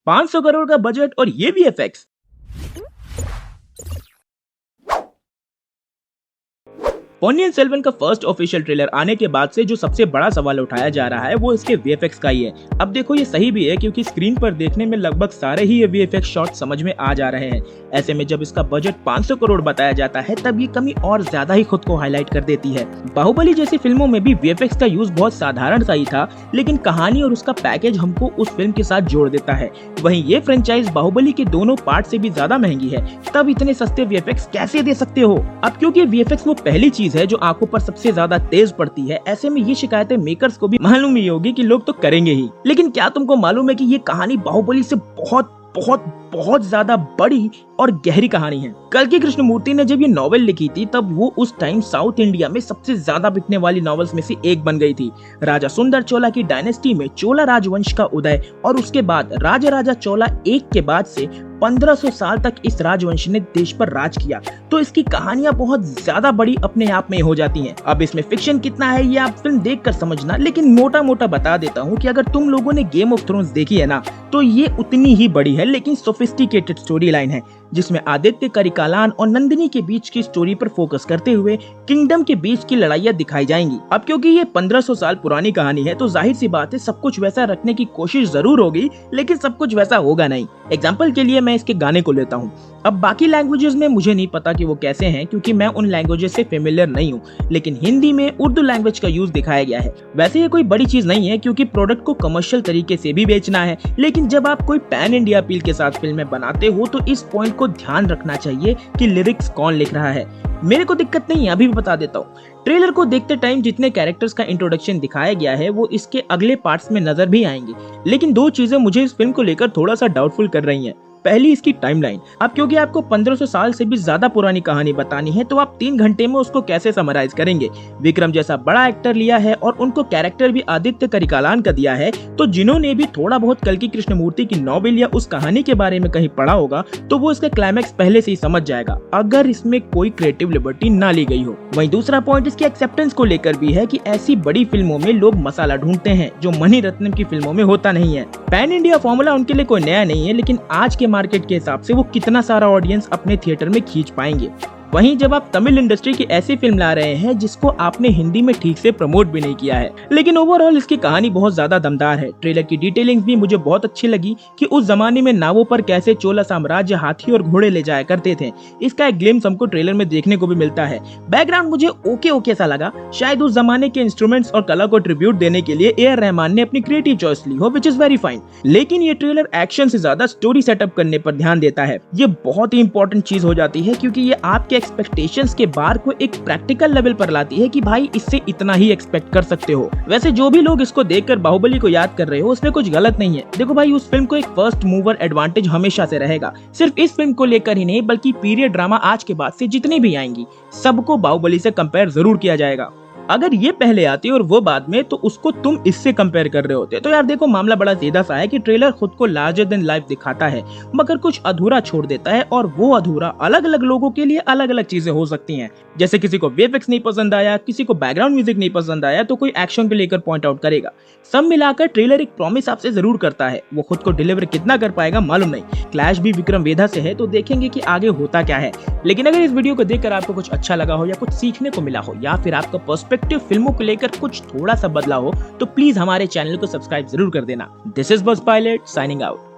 500 करोड़ का बजट और ये वीएफएक्स। पोन्नियन सेल्वन का फर्स्ट ऑफिशियल ट्रेलर आने के बाद से जो सबसे बड़ा सवाल उठाया जा रहा है वो इसके वीएफएक्स का ही है। अब देखो ये सही भी है क्योंकि स्क्रीन पर देखने में लगभग सारे ही ये वीएफएक्स शॉट समझ में आ जा रहे हैं। ऐसे में जब इसका बजट 500 करोड़ बताया जाता है तब ये कमी और ज्यादा ही खुद को हाईलाइट कर देती है। बाहुबली जैसी फिल्मों में भी वीएफएक्स का यूज बहुत साधारण सा ही था, लेकिन कहानी और उसका पैकेज हमको उस फिल्म के साथ जोड़ देता है। वहीं ये फ्रेंचाइज बाहुबली के दोनों पार्ट से भी ज्यादा महंगी है, तब इतने सस्ते वीएफएक्स कैसे दे सकते हो? अब क्योंकि वीएफएक्स वो पहली चीज है जो आंखों पर सबसे ज्यादा तेज पड़ती है, ऐसे में ये शिकायतें मेकर्स को भी मालूम ही होगी कि लोग तो करेंगे ही। लेकिन क्या तुमको मालूम है कि ये कहानी बाहुबली से बहुत बहुत बहुत ज्यादा बड़ी और गहरी कहानी है। कल्कि कृष्णमूर्ति ने जब ये नॉवेल लिखी थी तब वो उस टाइम साउथ इंडिया में सबसे ज्यादा बिकने वाली नॉवेल्स में से एक बन गई थी। राजा सुंदर चोला की डायनेस्टी में चोला राजवंश का उदय और उसके बाद राजा चोला एक के बाद से 1500 साल तक इस राजवंश ने देश पर राज किया, तो इसकी कहानियां बहुत ज्यादा बड़ी अपने आप में हो जाती हैं। अब इसमें फिक्शन कितना है ये आप फिल्म देखकर समझना, लेकिन मोटा मोटा बता देता हूँ कि अगर तुम लोगों ने गेम ऑफ थ्रोन्स देखी है ना, तो ये उतनी ही बड़ी है लेकिन सोफिस्टिकेटेड स्टोरी लाइन है, जिसमें आदित्य करिकालान और नंदिनी के बीच की स्टोरी पर फोकस करते हुए किंगडम के बीच की लड़ाइयां दिखाई जाएंगी। अब क्योंकि ये 1500 साल पुरानी कहानी है तो जाहिर सी बात है सब कुछ वैसा रखने की कोशिश जरूर होगी, लेकिन सब कुछ वैसा होगा नहीं। एग्जाम्पल के लिए मैं इसके गाने को लेता हूँ। अब बाकी लैंग्वेजेस में मुझे नहीं पता कि वो कैसे हैं क्योंकि मैं उन लैंग्वेजेस से फेमिलियर नहीं हूँ, लेकिन हिंदी में उर्दू लैंग्वेज का यूज दिखाया गया है। वैसे ये कोई बड़ी चीज नहीं है क्योंकि प्रोडक्ट को कमर्शियल तरीके से भी बेचना है, लेकिन जब आप कोई पैन इंडिया अपील के साथ फिल्में बनाते हो तो इस पॉइंट को ध्यान रखना चाहिए कि लिरिक्स कौन लिख रहा है। मेरे को दिक्कत नहीं है, अभी भी बता देता हूँ। ट्रेलर को देखते टाइम जितने कैरेक्टर्स का इंट्रोडक्शन दिखाया गया है वो इसके अगले पार्ट्स में नजर भी आएंगे, लेकिन दो चीजें मुझे इस फिल्म को लेकर थोड़ा सा डाउटफुल कर रही हैं। पहली इसकी टाइमलाइन। अब क्योंकि आपको 1500 साल से भी ज्यादा पुरानी कहानी बतानी है तो आप 3 घंटे में उसको कैसे समराइज करेंगे? विक्रम जैसा बड़ा एक्टर लिया है और उनको कैरेक्टर भी आदित्य करिकालान का दिया है, तो जिन्होंने भी थोड़ा बहुत कल्कि कृष्णमूर्ति की नॉवेल या उस कहानी के बारे में कहीं पढ़ा होगा तो वो इसका क्लाइमैक्स पहले से ही समझ जाएगा, अगर इसमें कोई क्रिएटिव लिबर्टी ना ली गई हो। वहीं दूसरा पॉइंट इसकी एक्सेप्टेंस को लेकर भी है कि ऐसी बड़ी फिल्मों में लोग मसाला ढूंढते हैं जो मणिरत्नम की फिल्मों में होता नहीं है। पैन इंडिया फॉर्मूला उनके लिए कोई नया नहीं है, लेकिन आज के मार्केट के हिसाब से वो कितना सारा ऑडियंस अपने थिएटर में खींच पाएंगे। वहीं जब आप तमिल इंडस्ट्री की ऐसी फिल्म ला रहे हैं जिसको आपने हिंदी में ठीक से प्रमोट भी नहीं किया है, लेकिन ओवरऑल इसकी कहानी बहुत ज्यादा दमदार है। ट्रेलर की डिटेलिंग भी मुझे बहुत अच्छी लगी कि उस जमाने में नावों पर कैसे चोला साम्राज्य हाथी और घोड़े ले जाया करते थे। इसका एक ग्लिम्स हमको ट्रेलर में देखने को भी मिलता है। बैकग्राउंड मुझे ओके सा लगा, शायद उस जमाने के इंस्ट्रूमेंट्स और कला को ट्रिब्यूट देने के लिए ए आर रहमान ने अपनी क्रिएटिव चॉइस ली हो, विच इज वेरी फाइन। लेकिन ये ट्रेलर एक्शन से ज्यादा स्टोरी सेटअप करने पर ध्यान देता है। ये बहुत ही इंपॉर्टेंट चीज हो जाती है क्योंकि ये आपके एक्सपेक्टेशंस के बार को एक प्रैक्टिकल लेवल पर लाती है कि भाई इससे इतना ही एक्सपेक्ट कर सकते हो। वैसे जो भी लोग इसको देखकर बाहुबली को याद कर रहे हो उसमें कुछ गलत नहीं है। देखो भाई, उस फिल्म को एक फर्स्ट मूवर एडवांटेज हमेशा से रहेगा, सिर्फ इस फिल्म को लेकर ही नहीं बल्कि पीरियड ड्रामा आज के बाद से जितनी भी आएंगी सबको बाहुबली से कंपेयर जरूर किया जाएगा। अगर ये पहले आती और वो बाद में तो उसको तुम इससे कंपेयर कर रहे होते। तो यार देखो, मामला बड़ा सीधा सा है कि ट्रेलर खुद को लार्जर देन लाइफ दिखाता है मगर कुछ अधूरा छोड़ देता है, और वो अधूरा अलग अलग लोगों के लिए अलग अलग चीजें हो सकती हैं। जैसे किसी को वीएफएक्स नहीं पसंद आया, किसी को बैकग्राउंड म्यूजिक नहीं पसंद आया, तो कोई एक्शन को लेकर पॉइंट आउट करेगा। सब मिलाकर ट्रेलर एक प्रॉमिस आपसे जरूर करता है, वो खुद को डिलीवर कितना कर पाएगा मालूम नहीं। क्लैश भी विक्रम वेधा से है तो देखेंगे कि आगे होता क्या है। लेकिन अगर इस वीडियो को देखकर आपको कुछ अच्छा लगा हो या कुछ सीखने को मिला हो या फिर आपका पर्सपेक्टिव फिल्मों को लेकर कुछ थोड़ा सा बदला हो तो प्लीज हमारे चैनल को सब्सक्राइब जरूर कर देना। दिस इज बस पायलट साइनिंग आउट।